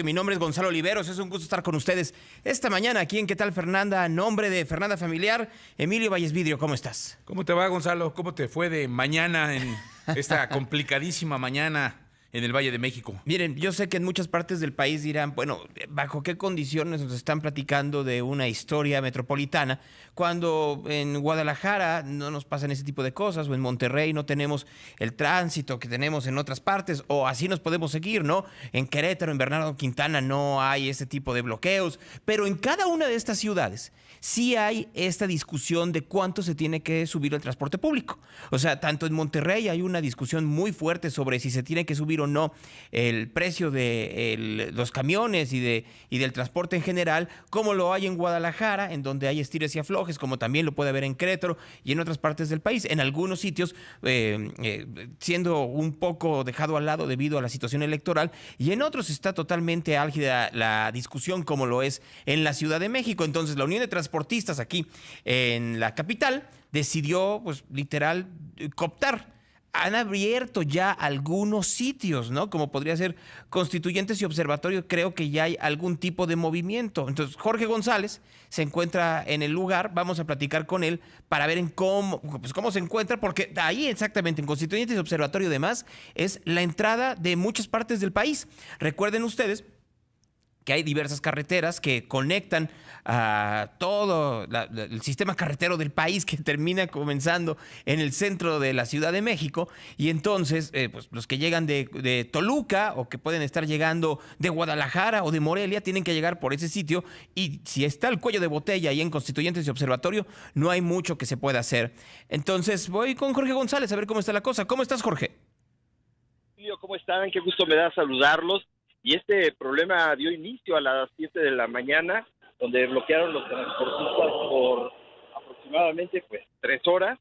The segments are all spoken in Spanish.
Mi nombre es Gonzalo Oliveros, es un gusto estar con ustedes esta mañana aquí en ¿Qué tal, Fernanda? A nombre de Fernanda Familiar, Emilio Valles Vidrio, ¿cómo estás? ¿Cómo te va, Gonzalo? ¿Cómo te fue de mañana en esta complicadísima mañana en el Valle de México? Miren, yo sé que en muchas partes del país dirán, bueno, ¿bajo qué condiciones nos están platicando de una historia metropolitana cuando en Guadalajara no nos pasan ese tipo de cosas o en Monterrey no tenemos el tránsito que tenemos en otras partes o así nos podemos seguir, ¿no? En Querétaro, en Bernardo Quintana no hay ese tipo de bloqueos, pero en cada una de estas ciudades sí hay esta discusión de cuánto se tiene que subir el transporte público. O sea, tanto en Monterrey hay una discusión muy fuerte sobre si se tiene que subir o no el precio de los camiones y del transporte en general, como lo hay en Guadalajara, en donde hay estires y aflojes, como también lo puede haber en Querétaro y en otras partes del país. En algunos sitios siendo un poco dejado al lado debido a la situación electoral, y en otros está totalmente álgida la discusión, como lo es en la Ciudad de México. Entonces, la Unión de Transportistas aquí en la capital decidió, pues, literal, cooptar. Han abierto ya algunos sitios, ¿no? Como podría ser Constituyentes y Observatorio, creo que ya hay algún tipo de movimiento. Entonces, Jorge González se encuentra en el lugar, vamos a platicar con él para ver cómo se encuentra, porque ahí exactamente, en Constituyentes y Observatorio, además, es la entrada de muchas partes del país. Recuerden ustedes que hay diversas carreteras que conectan a todo el sistema carretero del país, que termina comenzando en el centro de la Ciudad de México, y entonces pues los que llegan de Toluca o que pueden estar llegando de Guadalajara o de Morelia tienen que llegar por ese sitio, y si está el cuello de botella ahí en Constituyentes y Observatorio, no hay mucho que se pueda hacer. Entonces voy con Jorge González a ver cómo está la cosa. ¿Cómo estás, Jorge? ¿Cómo están? Qué gusto me da saludarlos. Y este problema dio inicio a las 7 de la mañana, donde bloquearon los transportistas por aproximadamente 3 horas.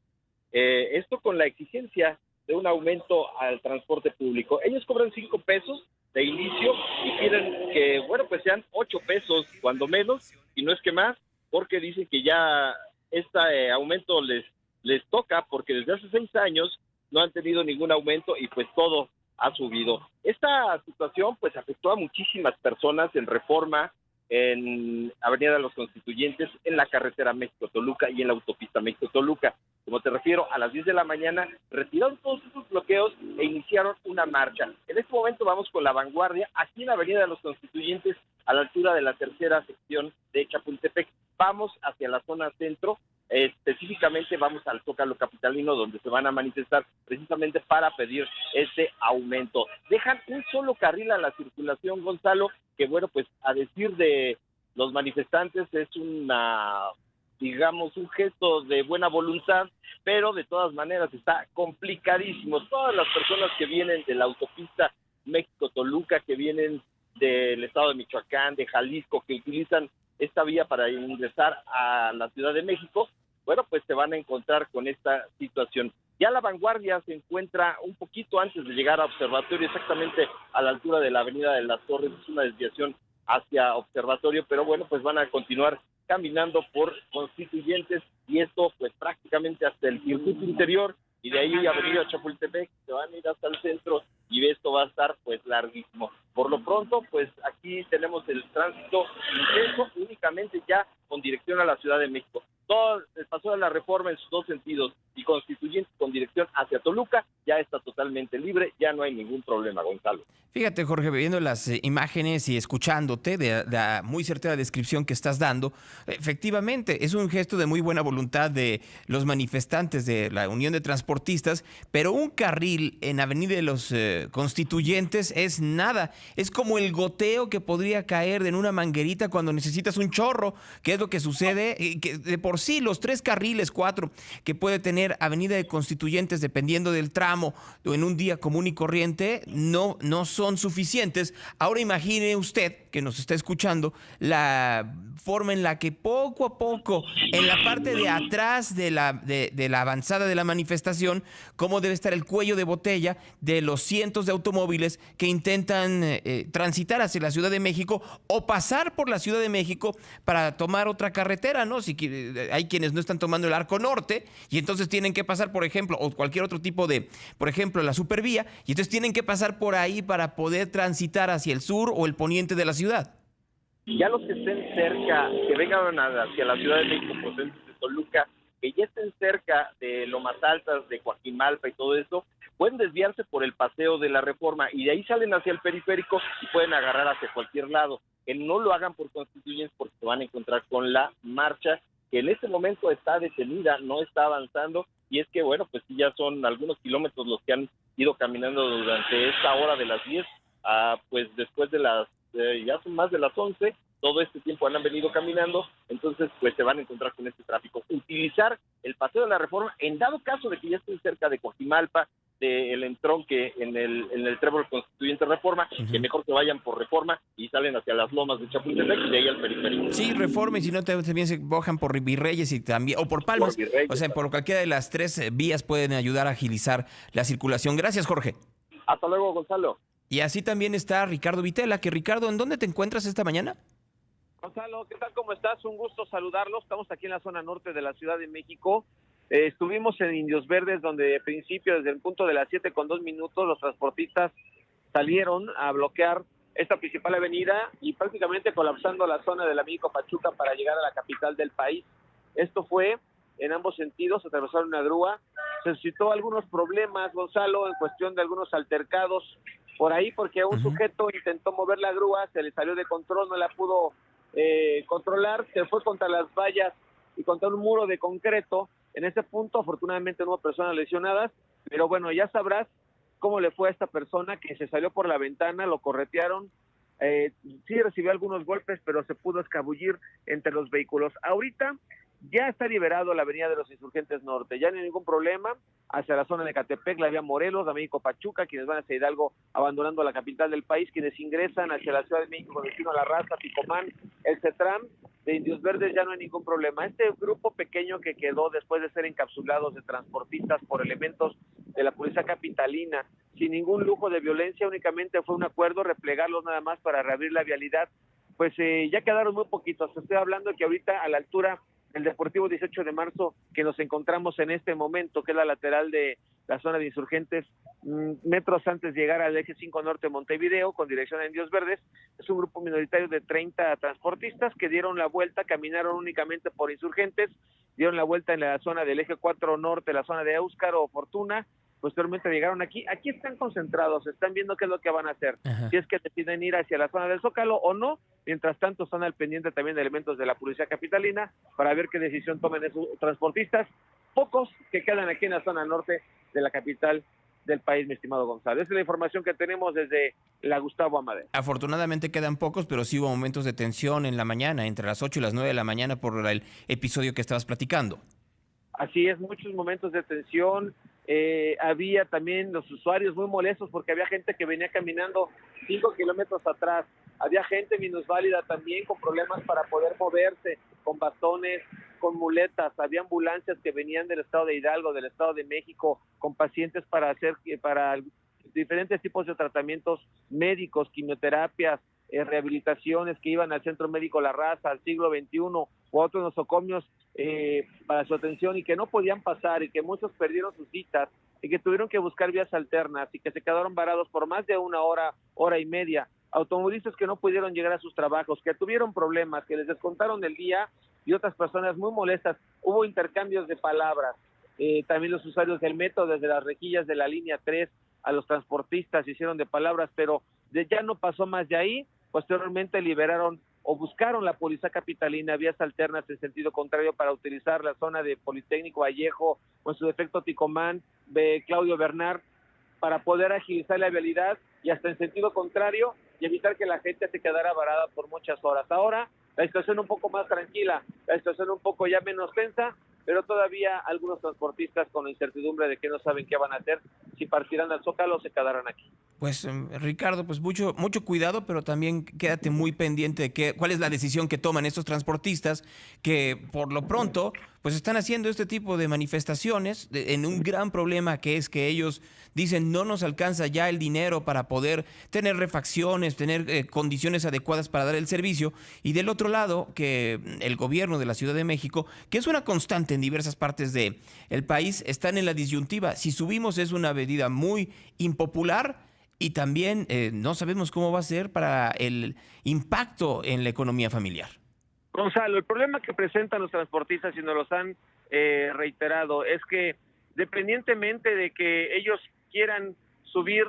Esto con la exigencia de un aumento al transporte público. Ellos cobran 5 pesos de inicio y quieren que, sean 8 pesos cuando menos, y no es que más, porque dicen que ya este aumento les toca, porque desde hace 6 años no han tenido ningún aumento y pues todo ha subido. Esta situación pues afectó a muchísimas personas en Reforma, en Avenida de los Constituyentes, en la carretera México-Toluca y en la autopista México-Toluca. Como te refiero, a las 10 de la mañana retiraron todos esos bloqueos e iniciaron una marcha. En este momento vamos con la vanguardia aquí en Avenida de los Constituyentes, a la altura de la tercera sección de Chapultepec. Vamos hacia la zona centro. Específicamente vamos al Zócalo capitalino, donde se van a manifestar precisamente para pedir este aumento. Dejan un solo carril a la circulación, Gonzalo, que a decir de los manifestantes es un gesto de buena voluntad, pero de todas maneras está complicadísimo. Todas las personas que vienen de la autopista México-Toluca, que vienen del estado de Michoacán, de Jalisco, que utilizan esta vía para ingresar a la Ciudad de México, se van a encontrar con esta situación. Ya la vanguardia se encuentra un poquito antes de llegar a Observatorio, exactamente a la altura de la Avenida de las Torres. Es una desviación hacia Observatorio, pero van a continuar caminando por Constituyentes, y esto prácticamente hasta el circuito interior, y de ahí Avenida Chapultepec, se van a ir hasta el centro, y esto va a estar larguísimo. Por lo pronto, aquí tenemos el tránsito intenso, únicamente ya con dirección a la Ciudad de México. Todo el paso de la Reforma en sus dos sentidos y Constituyentes con dirección hacia Toluca ya está totalmente libre, ya no hay ningún problema, Gonzalo. Fíjate, Jorge, viendo las imágenes y escuchándote de la muy certera descripción que estás dando, efectivamente es un gesto de muy buena voluntad de los manifestantes de la Unión de Transportistas, pero un carril en Avenida de los Constituyentes es nada. Es como el goteo que podría caer en una manguerita cuando necesitas un chorro, que es lo que sucede, que de por sí los 3 carriles, 4 que puede tener Avenida de Constituyentes, dependiendo del tramo o en un día común y corriente, no son suficientes. Ahora imagine usted, que nos está escuchando, la forma en la que poco a poco, en la parte de atrás de la avanzada de la manifestación, cómo debe estar el cuello de botella de los cientos de automóviles que intentan transitar hacia la Ciudad de México o pasar por la Ciudad de México para tomar otra carretera, ¿no? Si hay quienes no están tomando el Arco Norte y entonces tienen que pasar, por ejemplo, o cualquier otro tipo de, por ejemplo, la supervía, y entonces tienen que pasar por ahí para poder transitar hacia el sur o el poniente de la ciudad. Ya los que estén cerca, que vengan hacia la Ciudad de México, procedentes de Toluca, que ya estén cerca de Lomas Altas, de Coajimalpa y todo eso, pueden desviarse por el Paseo de la Reforma y de ahí salen hacia el periférico y pueden agarrar hacia cualquier lado. Que no lo hagan por Constituyentes porque se van a encontrar con la marcha, que en este momento está detenida, no está avanzando, y es que, bueno, pues sí, ya son algunos kilómetros los que han ido caminando durante esta hora de las 10, pues después de ya son más de las 11, todo este tiempo han venido caminando, entonces pues se van a encontrar con este tráfico. Utilizar el Paseo de la Reforma, en dado caso de que ya estén cerca de Coajimalpa, del entronque en el trébol Constituyente Reforma, que mejor que vayan por Reforma y salen hacia las lomas de Chapultepec y de ahí al periférico. Sí, Reforma, y si no también se bajan por Virreyes y también, o por Palmas, o sea, por cualquiera de las tres vías pueden ayudar a agilizar la circulación. Gracias, Jorge. Hasta luego, Gonzalo. Y así también está Ricardo Vitela, que Ricardo, ¿en dónde te encuentras esta mañana? Gonzalo, ¿qué tal? ¿Cómo estás? Un gusto saludarlos. Estamos aquí en la zona norte de la Ciudad de México. Estuvimos en Indios Verdes, donde de principio, desde el punto de las 7:02, los transportistas salieron a bloquear esta principal avenida y prácticamente colapsando la zona del Amigo Pachuca para llegar a la capital del país. Esto fue en ambos sentidos, atravesaron una grúa. Se suscitó algunos problemas, Gonzalo, en cuestión de algunos altercados por ahí, porque un sujeto intentó mover la grúa, se le salió de control, no la pudo controlar, se fue contra las vallas y contra un muro de concreto. En ese punto, afortunadamente, no hubo personas lesionadas, pero bueno, ya sabrás cómo le fue a esta persona que se salió por la ventana, lo corretearon, sí recibió algunos golpes, pero se pudo escabullir entre los vehículos. Ahorita ya está liberado la avenida de los Insurgentes Norte, ya no hay ningún problema hacia la zona de Catepec, la vía Morelos, la México Pachuca, quienes van hacia Hidalgo abandonando la capital del país, quienes ingresan hacia la Ciudad de México con destino a La Raza, Picomán, el CETRAM, de Indios Verdes ya no hay ningún problema. Este grupo pequeño que quedó después de ser encapsulados de transportistas por elementos de la policía capitalina, sin ningún lujo de violencia, únicamente fue un acuerdo replegarlos nada más para reabrir la vialidad, pues ya quedaron muy poquitos. Estoy hablando de que ahorita a la altura del Deportivo 18 de marzo, que nos encontramos en este momento, que es la lateral de la zona de Insurgentes, metros antes de llegar al eje 5 Norte Montevideo, con dirección a Indios Verdes, es un grupo minoritario de 30 transportistas que dieron la vuelta, caminaron únicamente por Insurgentes, dieron la vuelta en la zona del eje 4 Norte, la zona de Éuscaro o Fortuna, posteriormente llegaron aquí están concentrados, están viendo qué es lo que van a hacer, si es que deciden ir hacia la zona del Zócalo o no. Mientras tanto están al pendiente también de elementos de la policía capitalina para ver qué decisión tomen esos transportistas, pocos que quedan aquí en la zona norte de la capital del país, mi estimado Gonzalo. Esa es la información que tenemos desde la Gustavo Amadero. Afortunadamente quedan pocos, pero sí hubo momentos de tensión en la mañana, entre las 8 y las 9 de la mañana por el episodio que estabas platicando. Así es, muchos momentos de tensión. Había también los usuarios muy molestos porque había gente que venía caminando 5 kilómetros atrás, había gente minusválida también con problemas para poder moverse, con bastones, con muletas, había ambulancias que venían del estado de Hidalgo, del estado de México, con pacientes para diferentes tipos de tratamientos médicos, quimioterapias, rehabilitaciones, que iban al Centro Médico La Raza, al Siglo XXI o a otros nosocomios para su atención y que no podían pasar y que muchos perdieron sus citas y que tuvieron que buscar vías alternas y que se quedaron varados por más de una hora, hora y media. Automovilistas que no pudieron llegar a sus trabajos, que tuvieron problemas, que les descontaron el día y otras personas muy molestas. Hubo intercambios de palabras. También los usuarios del metro, desde las rejillas de la línea 3 a los transportistas hicieron de palabras, pero ya no pasó más de ahí. Posteriormente liberaron o buscaron la policía capitalina vías alternas en sentido contrario para utilizar la zona de Politécnico Vallejo o en su defecto Ticomán, de Claudio Bernard, para poder agilizar la vialidad y hasta en sentido contrario y evitar que la gente se quedara varada por muchas horas. Ahora la situación un poco más tranquila, la situación un poco ya menos tensa, pero todavía algunos transportistas con la incertidumbre de que no saben qué van a hacer, si partirán al Zócalo o se quedarán aquí. Pues Ricardo, pues mucho cuidado, pero también quédate muy pendiente de cuál es la decisión que toman estos transportistas que por lo pronto pues están haciendo este tipo de manifestaciones en un gran problema que es que ellos dicen no nos alcanza ya el dinero para poder tener refacciones, tener condiciones adecuadas para dar el servicio, y del otro lado que el gobierno de la Ciudad de México, que es una constante en diversas partes del país, están en la disyuntiva. Si subimos es una medida muy impopular. Y también no sabemos cómo va a ser para el impacto en la economía familiar. Gonzalo, el problema que presentan los transportistas, y nos los han reiterado, es que dependientemente de que ellos quieran subir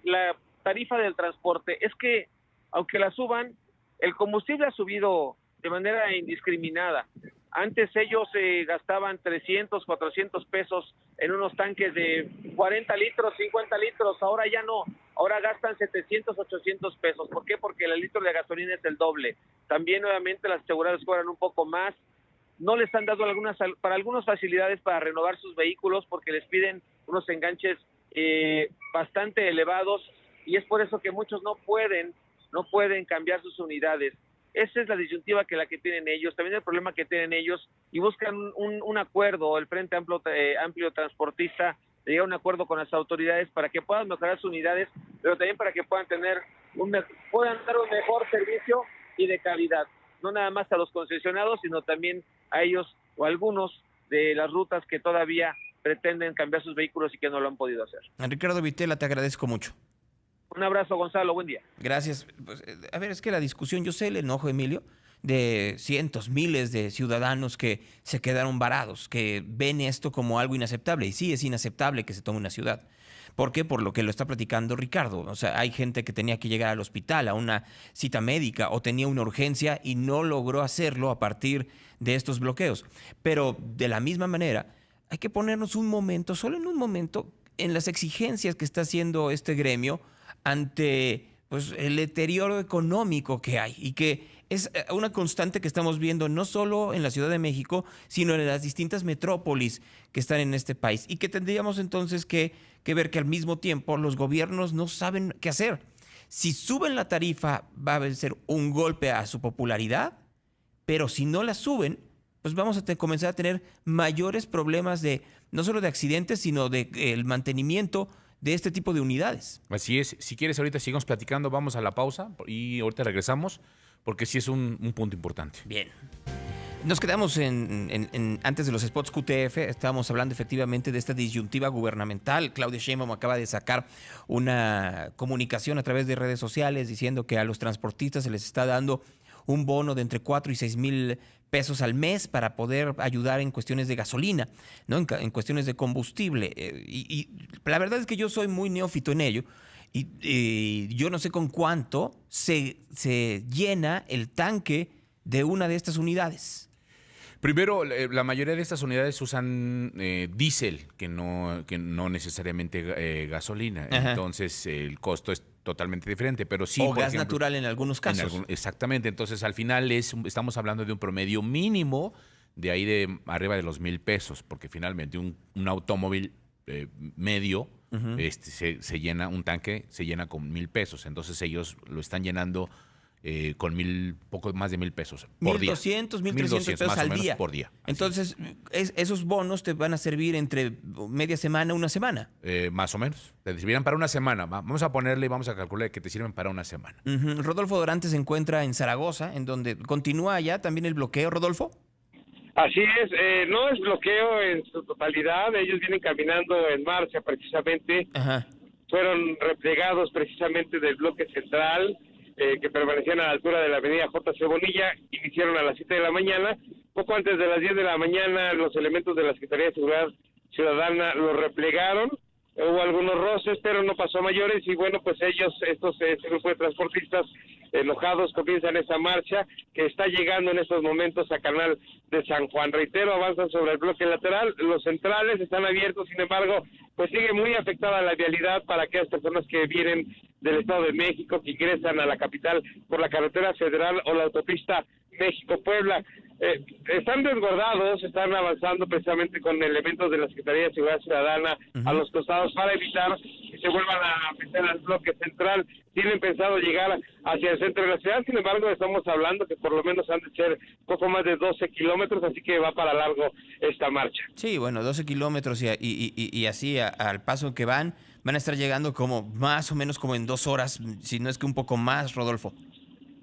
la tarifa del transporte, es que aunque la suban, el combustible ha subido de manera indiscriminada. Antes ellos gastaban 300, 400 pesos en unos tanques de 40 litros, 50 litros, ahora ya no, ahora gastan 700, 800 pesos. ¿Por qué? Porque el litro de gasolina es el doble. También nuevamente las aseguradoras cobran un poco más. No les han dado algunas facilidades para renovar sus vehículos porque les piden unos enganches bastante elevados, y es por eso que muchos no pueden cambiar sus unidades. Esa es la disyuntiva que tienen ellos, también el problema que tienen ellos, y buscan un acuerdo, el Frente Amplio Transportista, de llegar a un acuerdo con las autoridades para que puedan mejorar sus unidades, pero también para que puedan puedan dar un mejor servicio y de calidad, no nada más a los concesionados, sino también a ellos o a algunos de las rutas que todavía pretenden cambiar sus vehículos y que no lo han podido hacer. Ricardo Vitela, te agradezco mucho. Un abrazo, Gonzalo, buen día. Gracias. Pues, a ver, es que la discusión, yo sé el enojo, Emilio, de cientos, miles de ciudadanos que se quedaron varados, que ven esto como algo inaceptable. Y sí, es inaceptable que se tome una ciudad. ¿Por qué? Por lo que lo está platicando Ricardo. O sea, hay gente que tenía que llegar al hospital, a una cita médica, o tenía una urgencia y no logró hacerlo a partir de estos bloqueos. Pero de la misma manera, hay que ponernos un momento, solo en un momento, en las exigencias que está haciendo este gremio ante pues, el deterioro económico que hay, y que es una constante que estamos viendo no solo en la Ciudad de México, sino en las distintas metrópolis que están en este país, y que tendríamos entonces que ver que al mismo tiempo los gobiernos no saben qué hacer. Si suben la tarifa va a ser un golpe a su popularidad, pero si no la suben, pues vamos a comenzar a tener mayores problemas no solo de accidentes, sino de el mantenimiento de este tipo de unidades. Así es. Si quieres, ahorita sigamos platicando, vamos a la pausa y ahorita regresamos, porque sí es un punto importante. Bien. Nos quedamos antes de los spots QTF, estábamos hablando efectivamente de esta disyuntiva gubernamental. Claudia Sheinbaum acaba de sacar una comunicación a través de redes sociales diciendo que a los transportistas se les está dando un bono de entre 4 y 6 mil pesos al mes para poder ayudar en cuestiones de gasolina, ¿no? En cuestiones de combustible. Y la verdad es que yo soy muy neófito en ello, y yo no sé con cuánto se llena el tanque de una de estas unidades. Primero, la mayoría de estas unidades usan diésel, que no necesariamente gasolina. Ajá. Entonces, el costo es totalmente diferente, pero sí... O gas natural en algunos casos. Exactamente. Entonces, al final estamos hablando de un promedio mínimo de ahí de arriba de los 1,000 pesos, porque finalmente un automóvil medio uh-huh. se llena, un tanque se llena con 1,000 pesos. Entonces, ellos lo están llenando con poco más de 1,000 pesos por 1,200, 1,300 pesos al día. Por día. Entonces, esos bonos te van a servir entre media semana, una semana. Más o menos. Te servirán para una semana. Vamos a ponerle y vamos a calcular que te sirven para una semana. Uh-huh. Rodolfo Dorante se encuentra en Zaragoza, en donde continúa ya también el bloqueo. ¿Rodolfo? Así es, no es bloqueo en su totalidad. Ellos vienen caminando en marcha precisamente. Ajá. Fueron replegados precisamente del bloque central, que permanecían a la altura de la avenida J.C. Bonilla, iniciaron a las 7 de la mañana. Poco antes de las 10 de la mañana, los elementos de la Secretaría de Seguridad Ciudadana los replegaron. Hubo algunos roces, pero no pasó a mayores, y bueno, pues ellos, este grupo de transportistas, enojados comienzan esa marcha que está llegando en estos momentos a Canal de San Juan. Reitero, avanzan sobre el bloque lateral, los centrales están abiertos, sin embargo, pues sigue muy afectada la vialidad para aquellas personas que vienen del Estado de México, que ingresan a la capital por la carretera federal o la autopista México-Puebla. Están desbordados, están avanzando precisamente con elementos de la Secretaría de Seguridad Ciudadana a los costados para evitar que se vuelvan a meter al bloque central. Tienen pensado llegar hacia el centro de la ciudad, sin embargo estamos hablando que por lo menos han de ser poco más de 12 kilómetros, así que va para largo esta marcha. Sí, bueno, 12 kilómetros y así al paso que van a estar llegando como más o menos como en 2 horas, si no es que un poco más, Rodolfo.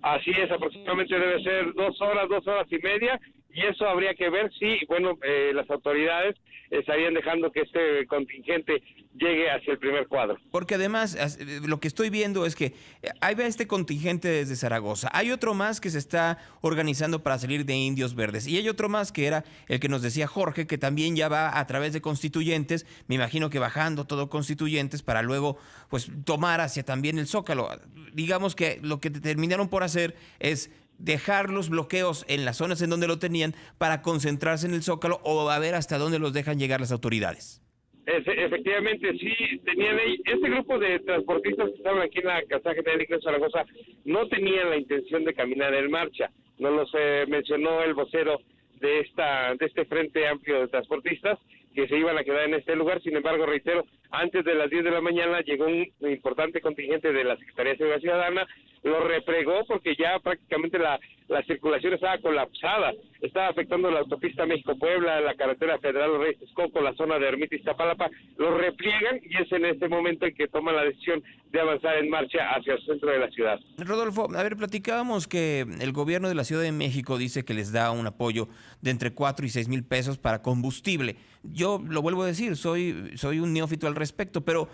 Así es, aproximadamente debe ser 2 horas, 2 horas y media, y eso habría que ver si, bueno, las autoridades estarían dejando que este contingente llegue hacia el primer cuadro. Porque además, lo que estoy viendo es que ahí va este contingente desde Zaragoza. Hay otro más que se está organizando para salir de Indios Verdes. Y hay otro más que era el que nos decía Jorge, que también ya va a través de Constituyentes, me imagino que bajando todo Constituyentes para luego pues tomar hacia también el Zócalo. Digamos que lo que terminaron por hacer es dejar los bloqueos en las zonas en donde lo tenían para concentrarse en el Zócalo o a ver hasta dónde los dejan llegar las autoridades. Efectivamente, sí, tenían ahí, este grupo de transportistas que estaban aquí en la Casa General de Iglesia Zaragoza no tenían la intención de caminar en marcha, nos los mencionó el vocero de este Frente Amplio de Transportistas, que se iban a quedar en este lugar. Sin embargo, reitero, antes de las 10 de la mañana llegó un importante contingente de la Secretaría de Seguridad Ciudadana, lo replegó porque ya prácticamente la circulación estaba colapsada, estaba afectando la autopista México-Puebla, la carretera federal Reyes Texcoco, la zona de Ermita y Iztapalapa, lo repliegan y es en este momento en que toman la decisión de avanzar en marcha hacia el centro de la ciudad. Rodolfo, a ver, platicábamos que el gobierno de la Ciudad de México dice que les da un apoyo de entre 4 y 6 mil pesos para combustible. Yo lo vuelvo a decir, soy un neófito al respecto, pero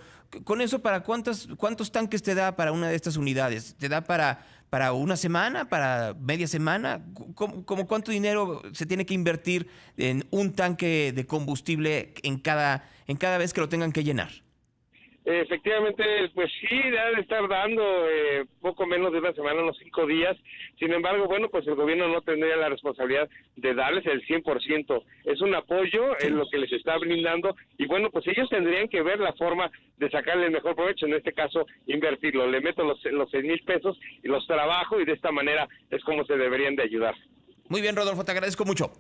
con eso, ¿para cuántos tanques te da para una de estas unidades? ¿Te da para una semana, para media semana? ¿Cómo cuánto dinero se tiene que invertir en un tanque de combustible en cada vez que lo tengan que llenar? Efectivamente, pues sí, debe estar dando poco menos de una semana, unos 5 días. Sin embargo, bueno, pues el gobierno no tendría la responsabilidad de darles el 100%. Es un apoyo en lo que les está brindando y bueno, pues ellos tendrían que ver la forma de sacarle el mejor provecho, en este caso invertirlo. Le meto los 6 mil pesos y los trabajo y de esta manera es como se deberían de ayudar. Muy bien, Rodolfo, te agradezco mucho.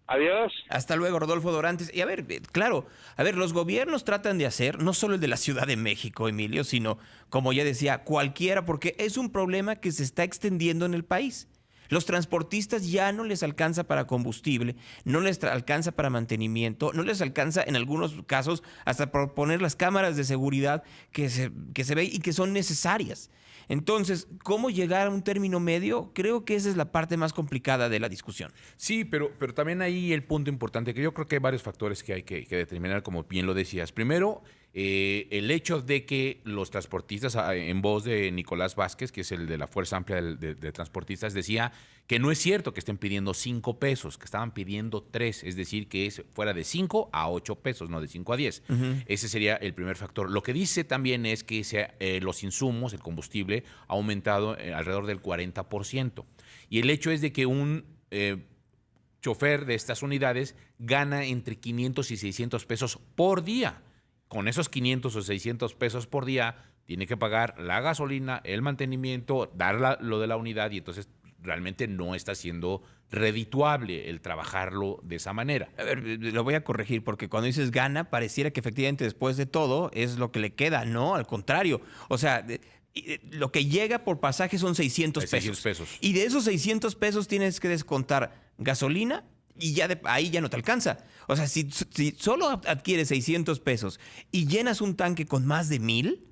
Adiós. Hasta luego, Rodolfo Dorantes. Y a ver, claro, los gobiernos tratan de hacer, no solo el de la Ciudad de México, Emilio, sino, como ya decía, cualquiera, porque es un problema que se está extendiendo en el país. Los transportistas ya no les alcanza para combustible, no les alcanza para mantenimiento, no les alcanza en algunos casos hasta por poner las cámaras de seguridad que se ve y que son necesarias. Entonces, ¿cómo llegar a un término medio? Creo que esa es la parte más complicada de la discusión. Sí, pero también ahí el punto importante, que yo creo que hay varios factores que hay que determinar, como bien lo decías. Primero, el hecho de que los transportistas, en voz de Nicolás Vázquez, que es el de la Fuerza Amplia de Transportistas, decía que no es cierto que estén pidiendo 5 pesos, que estaban pidiendo 3, es decir, que es fuera de 5 a 8 pesos, no de 5 a 10. Ese sería el primer factor. Lo que dice también es que los insumos, el combustible, ha aumentado alrededor del 40%. Y el hecho es de que un chofer de estas unidades gana entre 500 y 600 pesos por día. Con esos 500 o 600 pesos por día, tiene que pagar la gasolina, el mantenimiento, dar lo de la unidad, y entonces realmente no está siendo redituable el trabajarlo de esa manera. A ver, lo voy a corregir, porque cuando dices gana, pareciera que efectivamente después de todo es lo que le queda. No, al contrario. O sea, lo que llega por pasaje son 600 pesos. Y de esos 600 pesos tienes que descontar gasolina, y ya ahí ya no te alcanza. O sea, si solo adquieres 600 pesos y llenas un tanque con más de 1,000,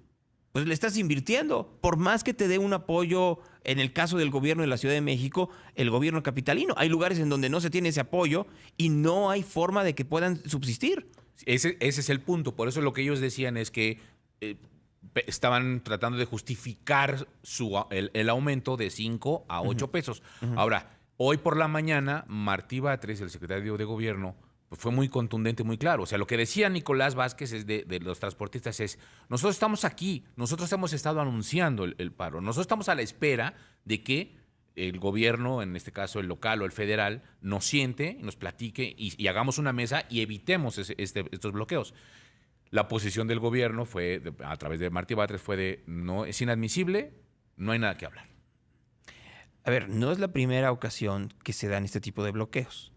pues le estás invirtiendo. Por más que te dé un apoyo, en el caso del gobierno de la Ciudad de México, el gobierno capitalino. Hay lugares en donde no se tiene ese apoyo y no hay forma de que puedan subsistir. Ese es el punto. Por eso lo que ellos decían es que estaban tratando de justificar el aumento de 5 a 8 pesos. Ahora, hoy por la mañana, Martí Batres, el secretario de Gobierno, pues fue muy contundente, muy claro. O sea, lo que decía Nicolás Vázquez de los transportistas es, nosotros estamos aquí, nosotros hemos estado anunciando el paro, nosotros estamos a la espera de que el gobierno, en este caso el local o el federal, nos siente, nos platique y hagamos una mesa y evitemos estos bloqueos. La posición del gobierno fue, a través de Martí Batres, fue de, no, es inadmisible, no hay nada que hablar. A ver, no es la primera ocasión que se dan este tipo de bloqueos.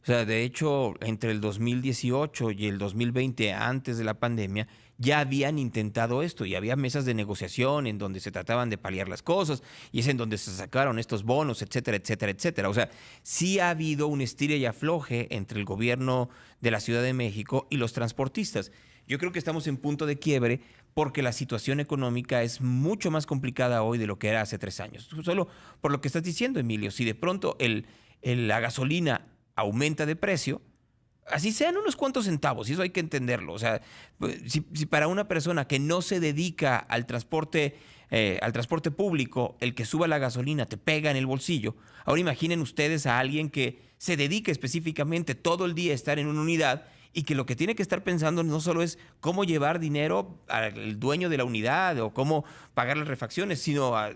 O sea, de hecho, entre el 2018 y el 2020, antes de la pandemia, ya habían intentado esto y había mesas de negociación en donde se trataban de paliar las cosas y es en donde se sacaron estos bonos, etcétera, etcétera, etcétera. O sea, sí ha habido un estire y afloje entre el gobierno de la Ciudad de México y los transportistas. Yo creo que estamos en punto de quiebre porque la situación económica es mucho más complicada hoy de lo que era hace 3 años. Solo por lo que estás diciendo, Emilio, si de pronto la gasolina aumenta de precio, así sean unos cuantos centavos, y eso hay que entenderlo. O sea, si para una persona que no se dedica al transporte público, el que suba la gasolina te pega en el bolsillo, ahora imaginen ustedes a alguien que se dedica específicamente todo el día a estar en una unidad y que lo que tiene que estar pensando no solo es cómo llevar dinero al dueño de la unidad o cómo pagar las refacciones,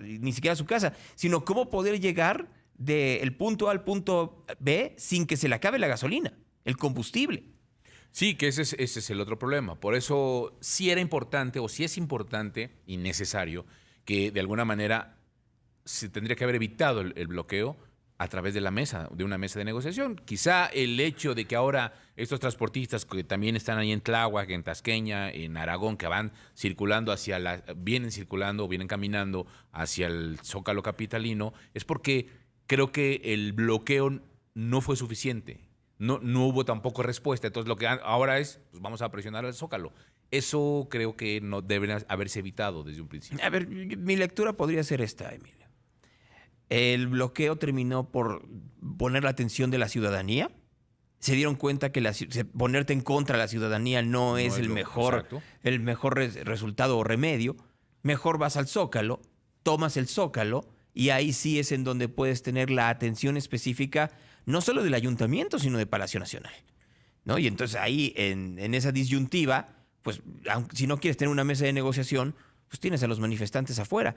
ni siquiera a su casa, sino cómo poder llegar del punto A al punto B sin que se le acabe la gasolina, el combustible. Sí, que ese es el otro problema. Por eso sí era importante, o sí es importante y necesario, que de alguna manera se tendría que haber evitado el bloqueo a través de una mesa de negociación. Quizá el hecho de que ahora estos transportistas que también están ahí en Tláhuac, en Tasqueña, en Aragón, que vienen caminando hacia el Zócalo capitalino, es porque creo que el bloqueo no fue suficiente. No hubo tampoco respuesta. Entonces lo que ahora es, pues vamos a presionar al Zócalo. Eso creo que no debería haberse evitado desde un principio. A ver, mi lectura podría ser esta, Emilio. El bloqueo terminó por poner la atención de la ciudadanía. Se dieron cuenta que ponerte en contra de la ciudadanía no es el mejor resultado o remedio. Mejor vas al Zócalo, tomas el Zócalo y ahí sí es en donde puedes tener la atención específica no solo del ayuntamiento, sino de Palacio Nacional, ¿no? Y entonces ahí en esa disyuntiva, pues si no quieres tener una mesa de negociación, pues tienes a los manifestantes afuera.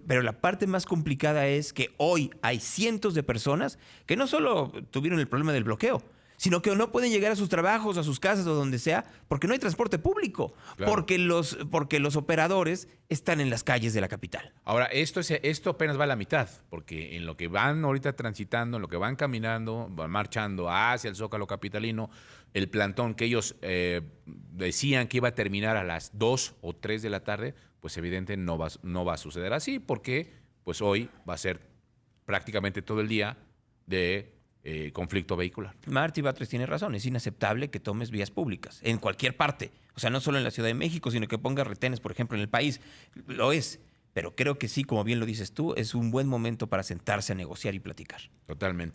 Pero la parte más complicada es que hoy hay cientos de personas que no solo tuvieron el problema del bloqueo, sino que no pueden llegar a sus trabajos, a sus casas o donde sea, porque no hay transporte público, claro. porque los operadores están en las calles de la capital. Ahora, esto apenas va a la mitad, porque en lo que van ahorita transitando, en lo que van caminando, van marchando hacia el Zócalo capitalino, el plantón que ellos decían que iba a terminar a las 2 o 3 de la tarde, pues evidente no va a suceder así, porque pues hoy va a ser prácticamente todo el día de conflicto vehicular. Martí Batres tiene razón, es inaceptable que tomes vías públicas, en cualquier parte, o sea, no solo en la Ciudad de México, sino que pongas retenes, por ejemplo, en el país, lo es, pero creo que sí, como bien lo dices tú, es un buen momento para sentarse a negociar y platicar. Totalmente.